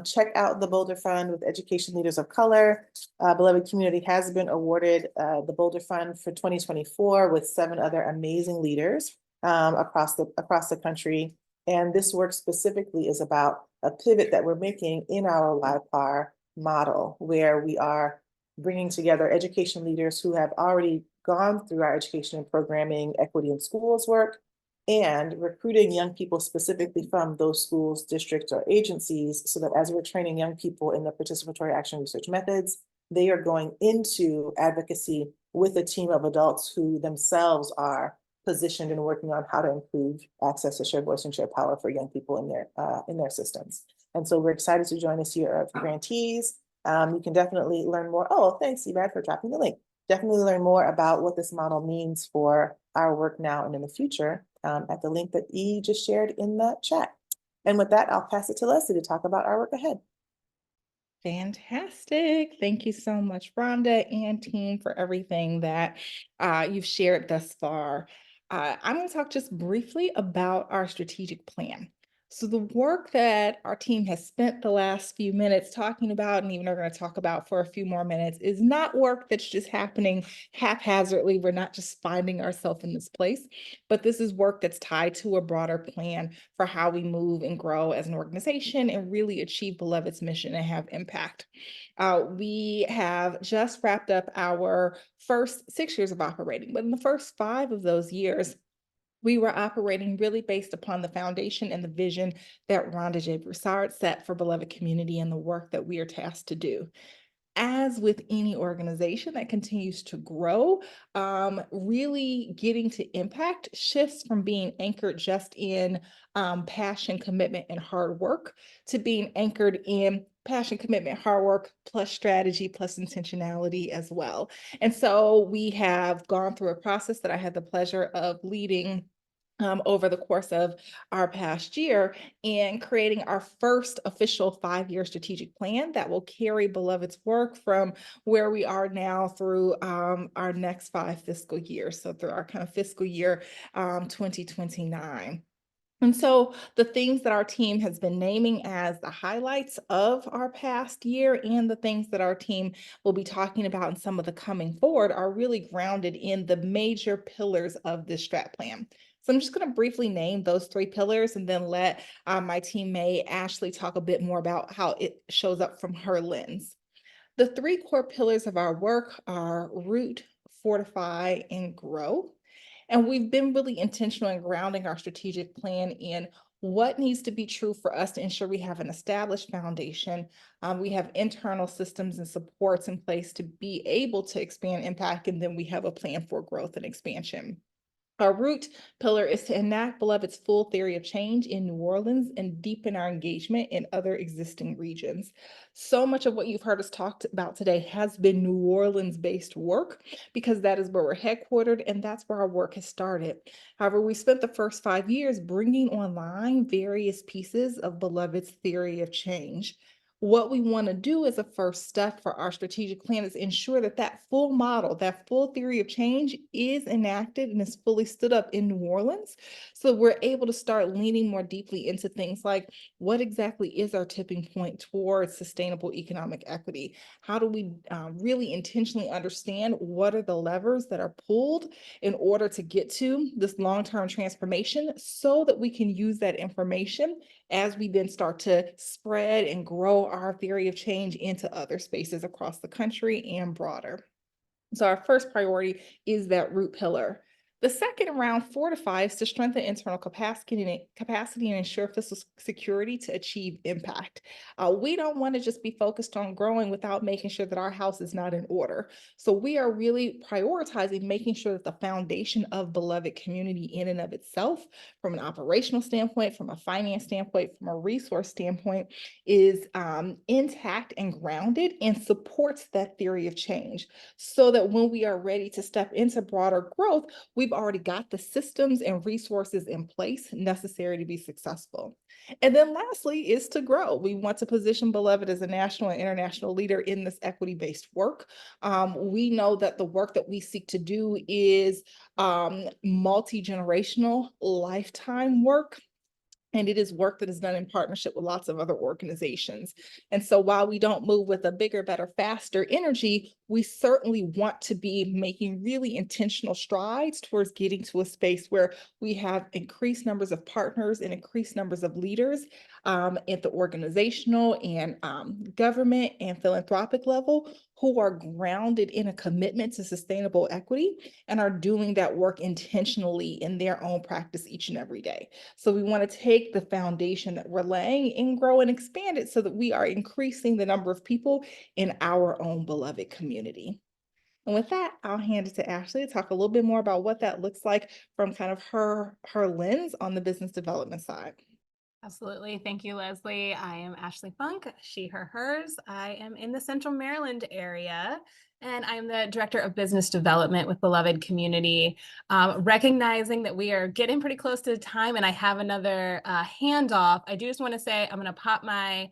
check out the Boulder Fund with Education Leaders of Color. Beloved Community has been awarded the Boulder Fund for 2024 with 7 other amazing leaders across the country. And this work specifically is about a pivot that we're making in our YPAR model, where we are bringing together education leaders who have already gone through our education and programming, equity in schools work, and recruiting young people specifically from those schools, districts, or agencies, so that as we're training young people in the participatory action research methods, they are going into advocacy with a team of adults who themselves are positioned and working on how to improve access to shared voice and shared power for young people in their systems. And so we're excited to join this year of grantees. You can definitely learn more. Oh, thanks, Ebad, for dropping the link. Definitely learn more about what this model means for our work now and in the future at the link that E just shared in the chat. And with that, I'll pass it to Leslie to talk about our work ahead. Fantastic. Thank you so much, Rhonda and team, for everything that you've shared thus far. I'm going to talk just briefly about our strategic plan. So the work that our team has spent the last few minutes talking about, and even are going to talk about for a few more minutes, is not work that's just happening haphazardly. We're not just finding ourselves in this place, but this is work that's tied to a broader plan for how we move and grow as an organization and really achieve Beloved's mission and have impact. We have just wrapped up our first 6 years of operating, but in the first 5 of those years, we were operating really based upon the foundation and the vision that Rhonda J. Broussard set for Beloved Community and the work that we are tasked to do. As with any organization that continues to grow, really getting to impact shifts from being anchored just in passion, commitment, and hard work to being anchored in passion, commitment, hard work, plus strategy, plus intentionality as well. And so we have gone through a process that I had the pleasure of leading over the course of our past year in creating our first official 5-year strategic plan that will carry Beloved's work from where we are now through our next 5 fiscal years. So through our kind of fiscal year 2029. And so the things that our team has been naming as the highlights of our past year and the things that our team will be talking about in some of the coming forward are really grounded in the major pillars of this strat plan. So I'm just going to briefly name those 3 pillars and then let my teammate Ashley talk a bit more about how it shows up from her lens. The 3 core pillars of our work are root, fortify, and grow. And we've been really intentional in grounding our strategic plan in what needs to be true for us to ensure we have an established foundation. We have internal systems and supports in place to be able to expand impact, and then we have a plan for growth and expansion. Our root pillar is to enact Beloved's full theory of change in New Orleans and deepen our engagement in other existing regions. So much of what you've heard us talk about today has been New Orleans-based work because that is where we're headquartered and that's where our work has started. However, we spent the first 5 years bringing online various pieces of Beloved's theory of change. What we want to do as a first step for our strategic plan is ensure that that full model, that full theory of change is enacted and is fully stood up in New Orleans. So we're able to start leaning more deeply into things like what exactly is our tipping point towards sustainable economic equity? How do we really intentionally understand what are the levers that are pulled in order to get to this long-term transformation so that we can use that information as we then start to spread and grow our theory of change into other spaces across the country and broader. So our first priority is that root pillar. The second, around 4 to 5, is to strengthen internal capacity and ensure fiscal security to achieve impact. We don't want to just be focused on growing without making sure that our house is not in order. So we are really prioritizing making sure that the foundation of Beloved Community in and of itself, from an operational standpoint, from a finance standpoint, from a resource standpoint, is intact and grounded and supports that theory of change so that when we are ready to step into broader growth, we've already got the systems and resources in place necessary to be successful. And then lastly is to grow. We want to position Beloved as a national and international leader in this equity-based work. We know that the work that we seek to do is multi-generational lifetime work. And it is work that is done in partnership with lots of other organizations. And so while we don't move with a bigger, better, faster energy, we certainly want to be making really intentional strides towards getting to a space where we have increased numbers of partners and increased numbers of leaders at the organizational and government and philanthropic level who are grounded in a commitment to sustainable equity and are doing that work intentionally in their own practice each and every day. So we want to take the foundation that we're laying and grow and expand it so that we are increasing the number of people in our own beloved community. And with that, I'll hand it to Ashley to talk a little bit more about what that looks like from kind of her lens on the business development side. Absolutely. Thank you, Leslie. I am Ashley Funk, she, her, hers. I am in the Central Maryland area, and I'm the Director of Business Development with Beloved Community. Recognizing that we are getting pretty close to the time and I have another handoff, I do just want to say I'm going to pop my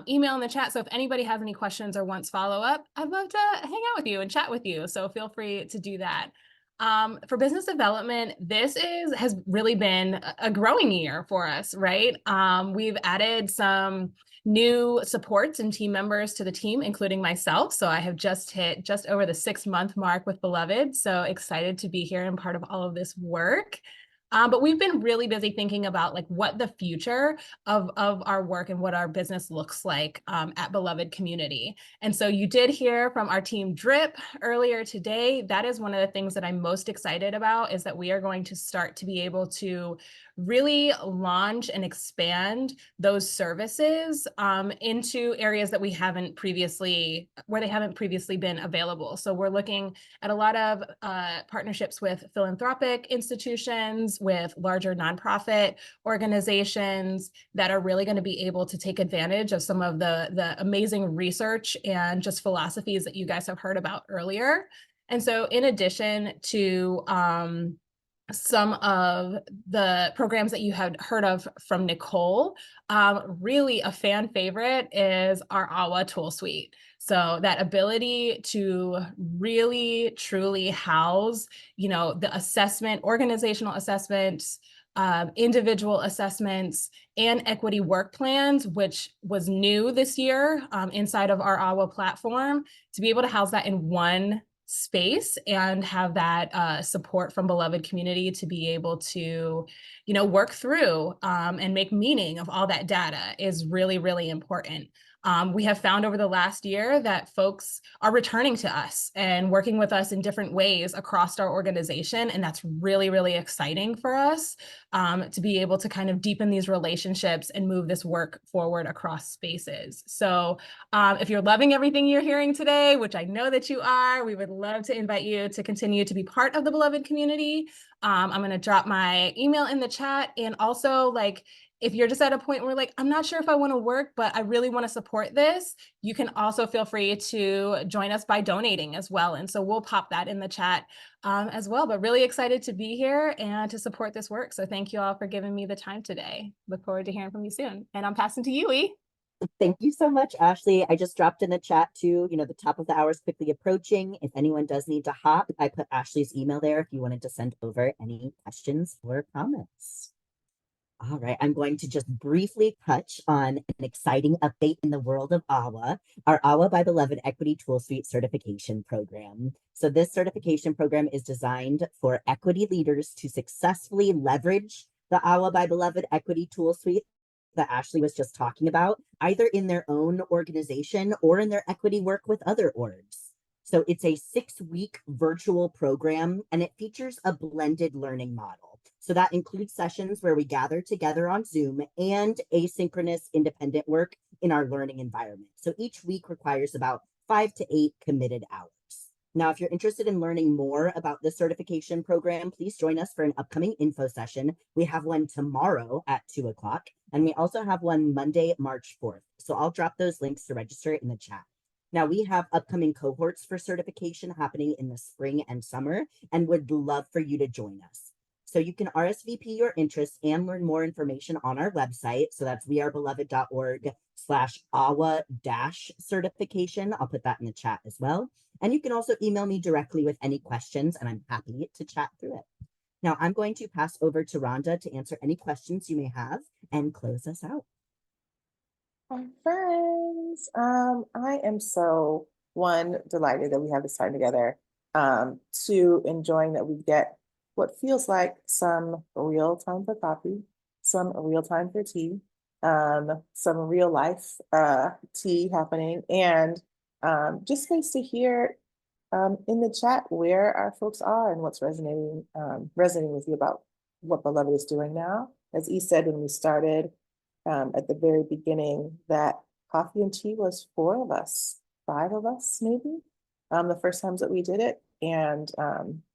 email in the chat. So if anybody has any questions or wants follow up, I'd love to hang out with you and chat with you. So feel free to do that. For business development, this has really been a growing year for us, right? We've added some new supports and team members to the team, including myself. So I have just hit just over the 6-month mark with Beloved. So excited to be here and part of all of this work. But we've been really busy thinking about like what the future of our work and what our business looks like at Beloved Community. And so you did hear from our team DRIP earlier today. That is one of the things that I'm most excited about, is that we are going to start to be able to really launch and expand those services into areas that we haven't previously, where they haven't previously been available. So we're looking at a lot of partnerships with philanthropic institutions, with larger nonprofit organizations that are really going to be able to take advantage of some of the amazing research and just philosophies that you guys have heard about earlier. And so in addition to some of the programs that you had heard of from Nicole, really a fan favorite is our AWA tool suite. So that ability to really truly house, you know, the assessment, organizational assessments, individual assessments, and equity work plans, which was new this year inside of our AWA platform, to be able to house that in one space and have that support from Beloved Community to be able to, you know, work through and make meaning of all that data is really, really important. We have found over the last year that folks are returning to us and working with us in different ways across our organization. And that's really, really exciting for us to be able to kind of deepen these relationships and move this work forward across spaces. So if you're loving everything you're hearing today, which I know that you are, we would love to invite you to continue to be part of the Beloved community. I'm going to drop my email in the chat, and also, like, if you're just at a point where like, I'm not sure if I want to work, but I really want to support this, you can also feel free to join us by donating as well. And so we'll pop that in the chat as well, but really excited to be here and to support this work. So thank you all for giving me the time today. Look forward to hearing from you soon. And I'm passing to you, E. Thank you so much, Ashley. I just dropped in the chat too, the top of the hour is quickly approaching. If anyone does need to hop, I put Ashley's email there if you wanted to send over any questions or comments. All right, I'm going to just briefly touch on an exciting update in the world of AWA, our AWA by Beloved Equity Tool Suite certification program. So this certification program is designed for equity leaders to successfully leverage the AWA by Beloved Equity Tool Suite that Ashley was just talking about, either in their own organization or in their equity work with other orgs. So it's a 6-week virtual program, and it features a blended learning model. So that includes sessions where we gather together on Zoom and asynchronous independent work in our learning environment. So each week requires about 5 to 8 committed hours. Now, if you're interested in learning more about the certification program, please join us for an upcoming info session. We have one tomorrow at 2 o'clock, and we also have one Monday, March 4th. So I'll drop those links to register in the chat. Now, we have upcoming cohorts for certification happening in the spring and summer, and would love for you to join us. So you can RSVP your interest and learn more information on our website. So that's wearebeloved.org/AWA-certification. I'll put that in the chat as well. And you can also email me directly with any questions, and I'm happy to chat through it. Now, I'm going to pass over to Rhonda to answer any questions you may have and close us out. Our friends, I am so delighted that we have this time together. Two, enjoying that we get what feels like some real time for coffee, some real time for tea, some real life tea happening, and just space to hear in the chat where our folks are and what's resonating with you about what Beloved is doing now. As E said when we started at the very beginning, that coffee and tea was 4 of us, 5 of us maybe, the first times that we did it, and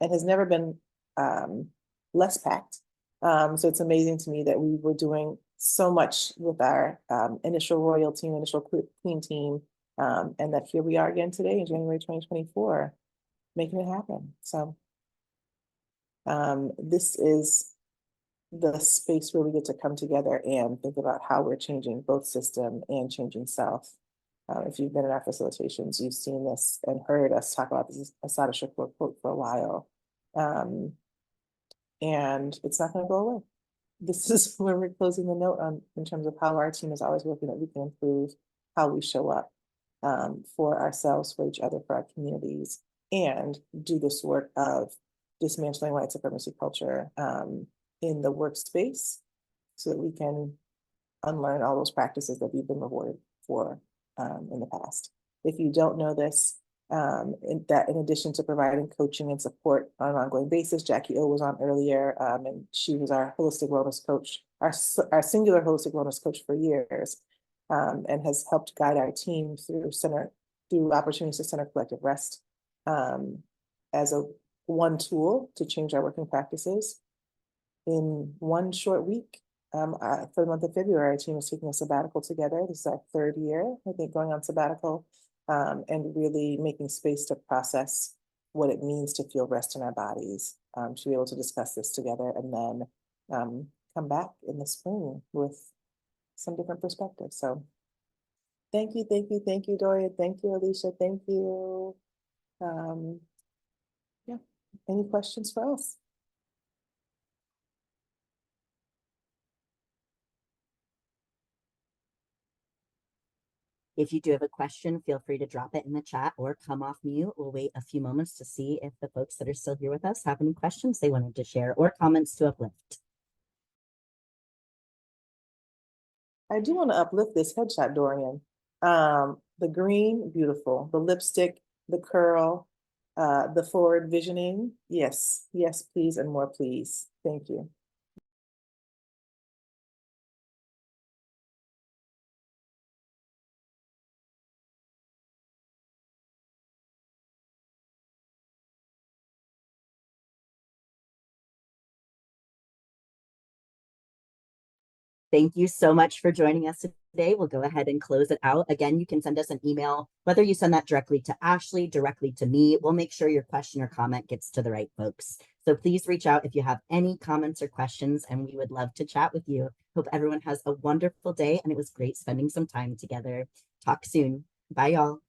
it has never been less packed. So it's amazing to me that we were doing so much with our initial royal team, initial queen team, and that here we are again today in January 2024, making it happen. So this is the space where we get to come together and think about how we're changing both system and changing self. If you've been in our facilitations, you've seen this and heard us talk about this Assata Shakur quote for a while. And it's not going to go away. This is where we're closing the note on in terms of how our team is always working that we can improve how we show up for ourselves, for each other, for our communities, and do this work of dismantling white supremacy culture in the workspace so that we can unlearn all those practices that we've been rewarded for in the past. If you don't know this, in addition to providing coaching and support on an ongoing basis, Jackie O was on earlier, and she was our holistic wellness coach, our singular holistic wellness coach for years, and has helped guide our team through opportunities to center collective rest as one tool to change our working practices. In one short week, for the month of February, our team is taking a sabbatical together. This is our 3rd year, I think, going on sabbatical, and really making space to process what it means to feel rest in our bodies, to be able to discuss this together, and then come back in the spring with some different perspectives. So thank you, Dorian. Thank you, Alicia. Thank you. Yeah, any questions for us? If you do have a question, feel free to drop it in the chat or come off mute. We'll wait a few moments to see if the folks that are still here with us have any questions they wanted to share or comments to uplift. I do want to uplift this headshot, Dorian. The green, beautiful. The lipstick, the curl, the forward visioning. Yes, yes, please, and more, please. Thank you. Thank you so much for joining us today. We'll go ahead and close it out. Again, you can send us an email, whether you send that directly to Ashley, directly to me. We'll make sure your question or comment gets to the right folks. So please reach out if you have any comments or questions, and we would love to chat with you. Hope everyone has a wonderful day, and it was great spending some time together. Talk soon. Bye, y'all.